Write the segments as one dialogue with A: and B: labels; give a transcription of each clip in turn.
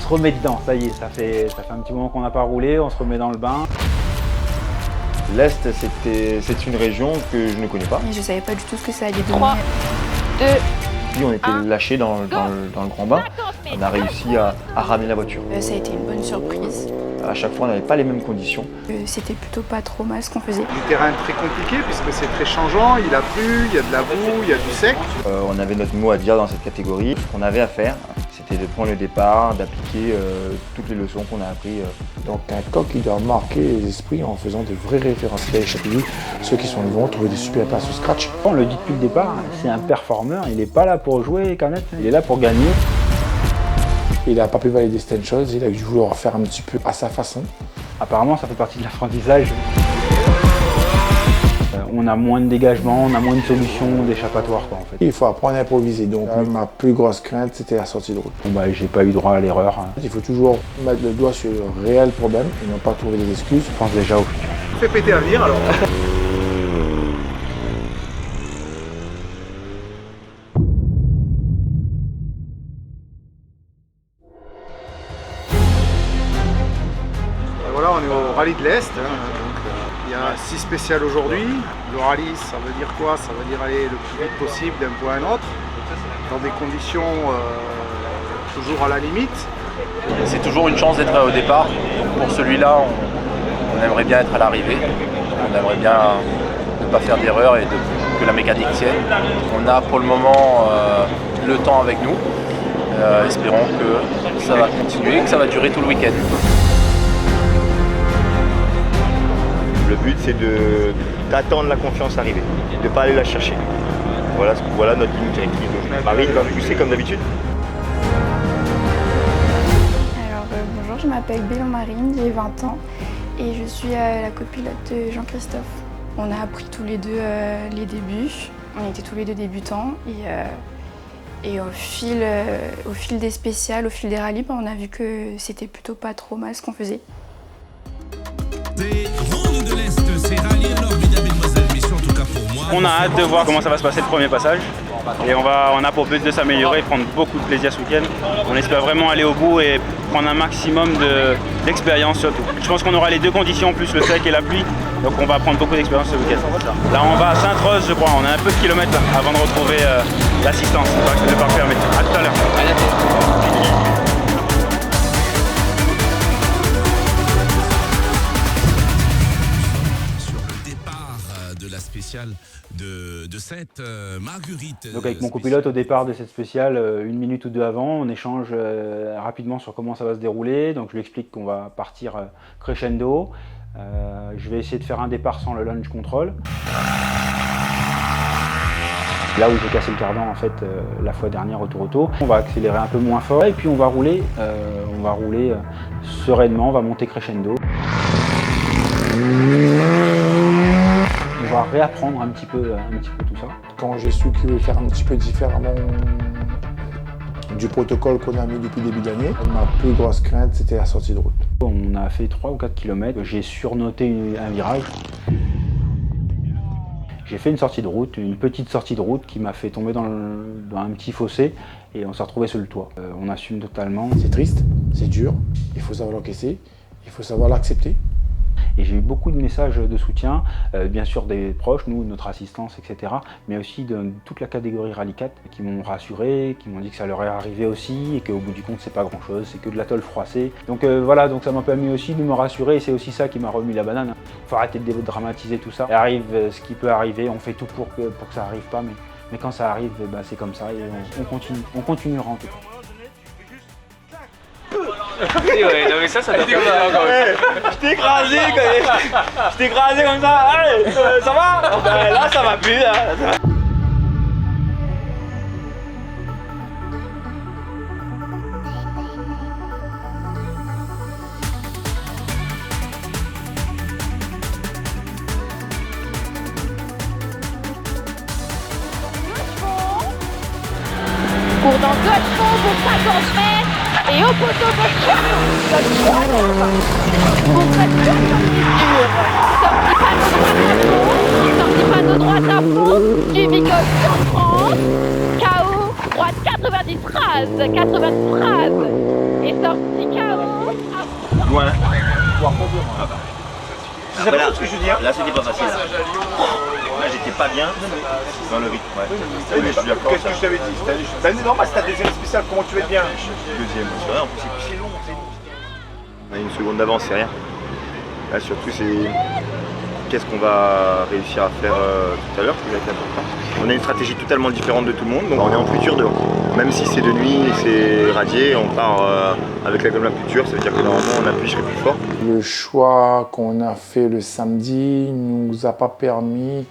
A: se remet dedans, ça y est, ça fait un petit moment qu'on n'a pas roulé, on se remet dans le bain.
B: L'Est, c'est une région que je ne connais pas.
C: Et je savais pas du tout ce que ça allait donner.
D: 3, 2,
B: Puis on était lâchés dans le grand bain. On a réussi à ramener la voiture.
C: Ça a été une bonne surprise.
B: À chaque fois, on n'avait pas les mêmes conditions.
C: C'était plutôt pas trop mal ce qu'on faisait.
E: Du terrain très compliqué puisque c'est très changeant, il a plu, il y a de la boue, il y a du sec.
B: On avait notre mot à dire dans cette catégorie. Ce qu'on avait à faire, c'était de prendre le départ, d'appliquer toutes les leçons qu'on a apprises.
F: Donc un coq qui doit marquer les esprits en faisant des vrais référentiels chaque vie. Ceux qui sont devant trouver des super places au scratch.
A: On le dit depuis le départ, c'est un performeur, il n'est pas là pour jouer canette, il est là pour gagner.
F: Il n'a pas pu valider certaines choses, il a dû vouloir faire un petit peu à sa façon.
A: Apparemment ça fait partie de l'apprentissage. On a moins de dégagement, on a moins de solutions d'échappatoire en fait.
F: Il faut apprendre à improviser, donc ma plus grosse crainte c'était la sortie de route.
A: Bon bah j'ai pas eu droit à l'erreur.
F: Il faut toujours mettre le doigt sur le réel problème et non pas trouver des excuses.
A: Je pense déjà au futur.
E: Fais péter un vire alors. Voilà, on est au rallye de l'Est. Il y a 6 spéciales aujourd'hui. Le rallye, ça veut dire quoi? Ça veut dire aller le plus vite possible d'un point à un autre, dans des conditions toujours à la limite.
G: C'est toujours une chance d'être au départ. Pour celui-là, on aimerait bien être à l'arrivée. On aimerait bien ne pas faire d'erreur et que la mécanique tienne. On a pour le moment le temps avec nous. Espérons que ça va continuer, que ça va durer tout le week-end.
B: Le but, c'est d'attendre la confiance arriver, de ne pas aller la chercher. Voilà notre ligne directrice. Marie va pousser comme d'habitude.
C: Alors bonjour, je m'appelle Bélan Marine, j'ai 20 ans et je suis la copilote de Jean-Christophe. On a appris tous les deux les débuts, on était tous les deux débutants et au fil des spéciales, au fil des rallyes, on a vu que c'était plutôt pas trop mal ce qu'on faisait.
H: On a hâte de voir comment ça va se passer le premier passage et on a pour but de s'améliorer, prendre beaucoup de plaisir ce week-end. On espère vraiment aller au bout et prendre un maximum d'expérience surtout. Je pense qu'on aura les deux conditions, plus le sec et la pluie, donc on va prendre beaucoup d'expérience ce week-end. Là on va à Sainte-Rose je crois, on a un peu de kilomètres là, avant de retrouver l'assistance, le parc fermé. A tout à l'heure.
I: De cette Marguerite.
A: Donc avec mon copilote au départ de cette spéciale, 1 minute ou 2 avant, on échange rapidement sur comment ça va se dérouler. Donc je lui explique qu'on va partir crescendo. Je vais essayer de faire un départ sans le launch control. Là où j'ai cassé le cardan en fait la fois dernière au tour auto. On va accélérer un peu moins fort et puis on va rouler sereinement, on va monter crescendo. On va réapprendre un petit peu tout ça.
F: Quand j'ai su qu'il voulait faire un petit peu différemment du protocole qu'on a mis depuis le début d'année, ma plus grosse crainte c'était la sortie de route.
A: On a fait 3 ou 4 km, j'ai surnoté un virage. J'ai fait une sortie de route, une petite sortie de route qui m'a fait tomber dans un petit fossé et on s'est retrouvé sur le toit. On assume totalement.
F: C'est triste, c'est dur, il faut savoir l'encaisser, il faut savoir l'accepter.
A: Et j'ai eu beaucoup de messages de soutien, bien sûr des proches, nous, notre assistance, etc. Mais aussi de toute la catégorie Rallye 4 qui m'ont rassuré, qui m'ont dit que ça leur est arrivé aussi et qu'au bout du compte c'est pas grand chose, c'est que de la tôle froissée. Donc voilà, donc ça m'a permis aussi de me rassurer et c'est aussi ça qui m'a remis la banane. Faut arrêter de dramatiser tout ça. Il arrive ce qui peut arriver, on fait tout pour que ça arrive pas, mais quand ça arrive, bah, c'est comme ça et on continuera en tout cas.
G: Ouais, non mais ça doit faire mal quand même.
B: Je t'ai écrasé comme ça, allez, ça va? Là ça va plus là.
D: cours dans votre fond pour 50 mètres et au poteau votre sortie panneau droite à fond, du Bigos en France, KO, droite droite, 90 phrases, 90 phrases. Et sorti KO.
B: Loin.
E: C'est pas ce que je veux dire.
B: Là, c'était pas facile. Là, j'étais pas bien dans le rythme. Ouais.
E: Qu'est-ce que je t'avais dit? Normal, c'est ta deuxième spéciale, comment tu vas être bien?
B: Deuxième, c'est vrai, en plus c'est long. On a une seconde d'avance, c'est rien. Là, surtout, c'est qu'est-ce qu'on va réussir à faire tout à l'heure, qui va être important. On a une stratégie totalement différente de tout le monde, donc on est en plus dur dehors. Même si c'est de nuit et c'est radié, on part avec la gomme la plus dure, ça veut dire que normalement on appuierait plus fort.
F: Le choix qu'on a fait le samedi ne nous a pas permis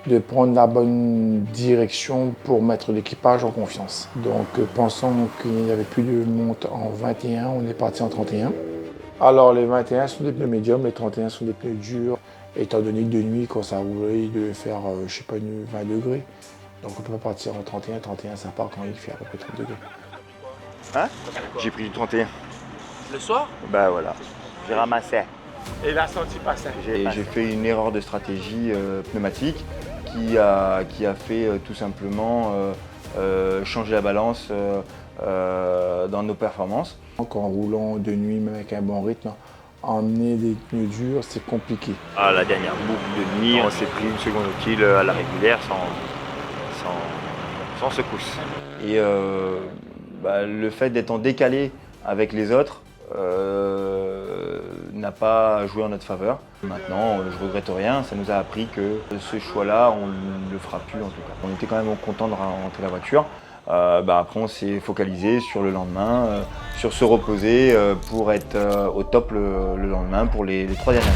F: de prendre la bonne direction pour mettre l'équipage en confiance. Donc pensant qu'il n'y avait plus de monte en 21, on est parti en 31. Alors les 21 sont des pneus médiums, les 31 sont des pneus durs. Étant donné que de nuit, quand ça roulait, il devait faire, je sais pas, 20 degrés. Donc on peut pas partir en 31, 31 ça part quand il fait à peu près 30 degrés.
B: Hein? J'ai pris du 31.
G: Le soir?
B: Bah voilà, j'ai ramassé.
E: Et il a senti pas ça.
B: J'ai fait une erreur de stratégie pneumatique qui a fait tout simplement changer la balance dans nos performances.
F: En roulant de nuit, même avec un bon rythme, emmener des pneus durs, c'est compliqué.
B: À la dernière boucle de nuit, on s'est pris une seconde utile à la régulière sans secousse. Et le fait d'être en décalé avec les autres n'a pas joué en notre faveur. Maintenant, je regrette rien, ça nous a appris que ce choix-là, on ne le fera plus en tout cas. On était quand même content de rentrer la voiture. Après, on s'est focalisé sur le lendemain, sur se reposer pour être au top le lendemain pour les 3 dernières.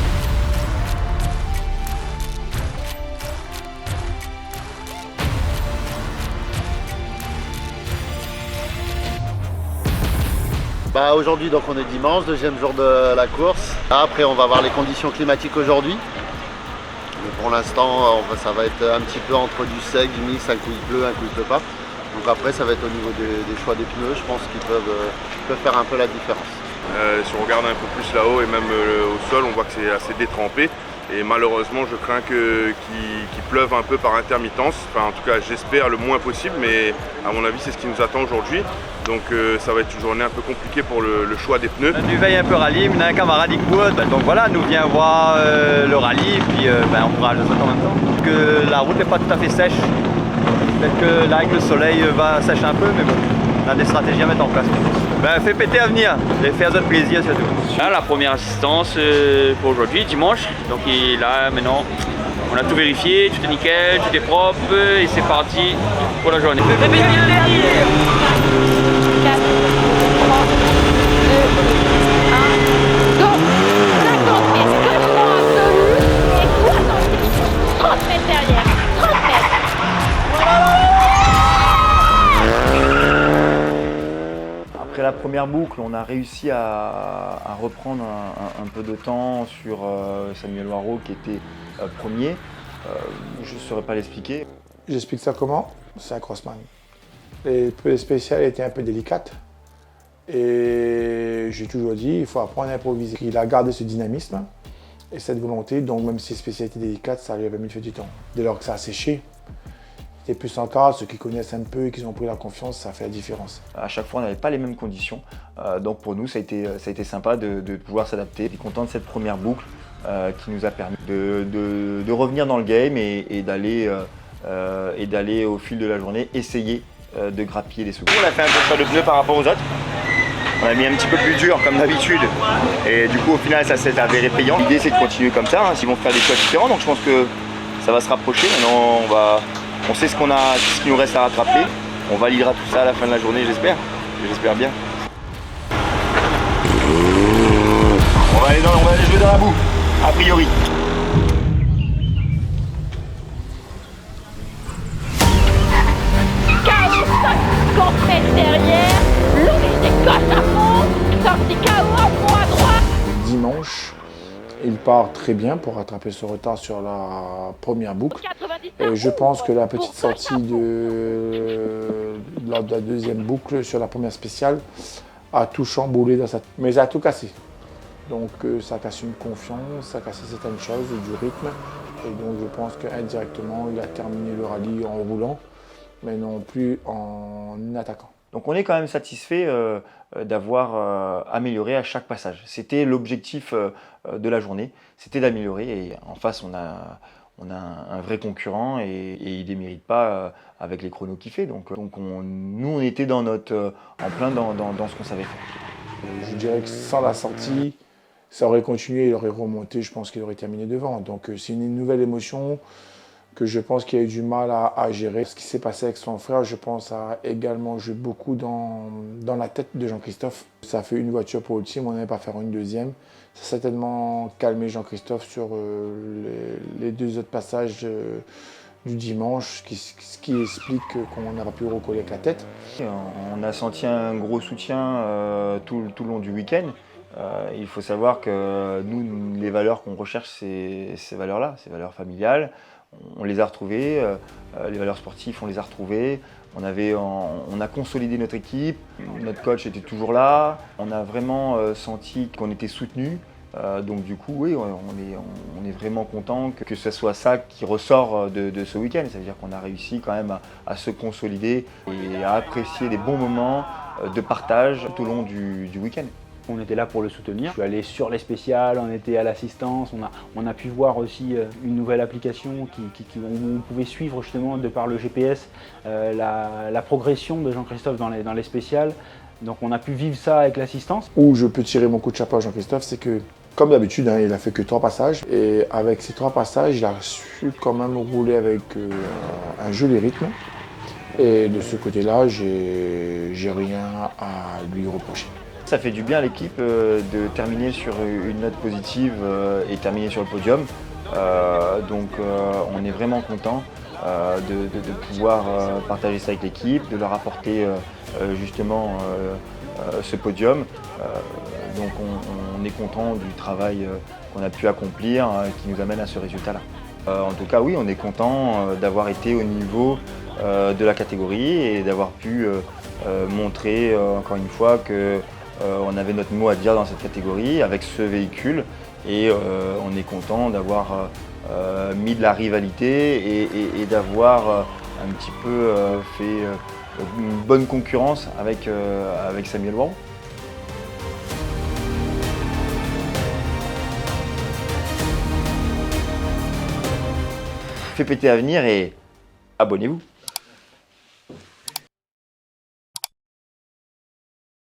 J: Aujourd'hui, donc on est dimanche, deuxième jour de la course. Après, on va voir les conditions climatiques aujourd'hui. Pour l'instant, ça va être un petit peu entre du sec, du mix, un coup il pleut, un coup il pleut pas. Donc après, ça va être au niveau des choix des pneus, je pense qu'ils peuvent faire un peu la différence.
K: Si on regarde un peu plus là-haut et même au sol, on voit que c'est assez détrempé. Et malheureusement, je crains qu'il pleuve un peu par intermittence. Enfin, en tout cas, j'espère le moins possible, mais à mon avis, c'est ce qui nous attend aujourd'hui. Donc ça va être une journée un peu compliquée pour le choix des pneus.
L: Du veille un peu rallye, mais on a un camarade qui court. Donc voilà, nous vient voir le rallye, puis on pourra le sauter en même temps. Que la route n'est pas tout à fait sèche. Peut-être que là, avec le soleil, va sécher un peu, mais bon, on a des stratégies à mettre en place. Fais péter à venir et faire notre plaisir surtout.
H: Là, la première assistance pour aujourd'hui, dimanche. Donc là, maintenant, on a tout vérifié, tout est nickel, tout est propre et c'est parti pour la journée.
D: 4, 3, 2, 1, go! 50 mètres, cochon absolu et coup attentif. 30 mètres derrière, 30 mètres.
B: Après la première boucle, on a réussi à reprendre un peu de temps sur Samuel Waro qui était premier. Je ne saurais pas l'expliquer.
F: J'explique ça comment? C'est un crossman. Les pneus spéciales étaient un peu délicates. Et j'ai toujours dit, il faut apprendre à improviser. Il a gardé ce dynamisme et cette volonté, donc même si les spécialités délicates, ça lui avait mis du temps. Dès lors que ça a séché, il était plus en cas, ceux qui connaissent un peu et qui ont pris la confiance, ça fait la différence.
B: À chaque fois, on n'avait pas les mêmes conditions. Donc pour nous, ça a été sympa de pouvoir s'adapter. Je suis content de cette première boucle qui nous a permis de revenir dans le game et d'aller au fil de la journée essayer de grappiller les secours. On a fait un peu de choix de pneus par rapport aux autres. On a mis un petit peu plus dur comme d'habitude et du coup au final ça s'est avéré payant. L'idée c'est de continuer comme ça, s'ils vont faire des choix différents, donc je pense que ça va se rapprocher. Maintenant on sait ce qu'il nous reste à rattraper. On validera tout ça à la fin de la journée, j'espère bien. On va aller jouer dans la boue, a priori.
D: Derrière, Louis décoche à fond, sorti KO à fond à droite.
F: Dimanche, il part très bien pour rattraper son retard sur la première boucle. Et je pense que la petite sortie de la deuxième boucle sur la première spéciale a tout chamboulé dans mais ça a tout cassé. Donc ça a cassé une confiance, ça a cassé certaines choses, du rythme. Et donc je pense qu'indirectement, il a terminé le rallye en roulant. mais non plus en attaquant.
B: Donc on est quand même satisfait d'avoir amélioré à chaque passage. C'était l'objectif de la journée, c'était d'améliorer. Et en face, on a un vrai concurrent et il ne démérite pas avec les chronos qu'il fait. Donc nous, on était en plein dans ce qu'on savait faire.
F: Je dirais que sans la sortie, ça aurait continué, il aurait remonté, je pense qu'il aurait terminé devant. Donc c'est une nouvelle émotion que je pense qu'il a eu du mal à gérer. Ce qui s'est passé avec son frère, je pense, a également joué beaucoup dans la tête de Jean-Christophe. Ça a fait une voiture pour le team, on n'allait pas faire une deuxième. Ça a certainement calmé Jean-Christophe sur les deux autres passages du dimanche, ce qui explique qu'on n'a pas pu recoller avec la tête.
B: On a senti un gros soutien tout le long du week-end. Il faut savoir que nous, les valeurs qu'on recherche, c'est ces valeurs-là, ces valeurs familiales. On les a retrouvées, les valeurs sportives, on les a retrouvées. On a consolidé notre équipe, notre coach était toujours là. On a vraiment senti qu'on était soutenu. Donc du coup, oui, on est vraiment content que ce soit ça qui ressort de ce week-end. Ça veut dire qu'on a réussi quand même à se consolider et à apprécier les bons moments de partage tout au long du week-end.
A: On était là pour le soutenir. Je suis allé sur les spéciales, on était à l'assistance, on a pu voir aussi une nouvelle application où on pouvait suivre justement de par le GPS la progression de Jean-Christophe dans les spéciales. Donc on a pu vivre ça avec l'assistance.
F: Où je peux tirer mon coup de chapeau à Jean-Christophe, c'est que comme d'habitude, il a fait que 3 passages. Et avec ces 3 passages, il a su quand même rouler avec un joli rythme. Et de ce côté-là, j'ai rien à lui reprocher.
B: Ça fait du bien à l'équipe de terminer sur une note positive et terminer sur le podium. Donc on est vraiment content de pouvoir partager ça avec l'équipe, de leur apporter justement ce podium. Donc on est content du travail qu'on a pu accomplir qui nous amène à ce résultat-là. En tout cas, oui, on est content d'avoir été au niveau de la catégorie et d'avoir pu montrer encore une fois que on avait notre mot à dire dans cette catégorie avec ce véhicule et on est content d'avoir mis de la rivalité et d'avoir un petit peu fait une bonne concurrence avec Samuel Warron. Fait péter à venir et abonnez-vous.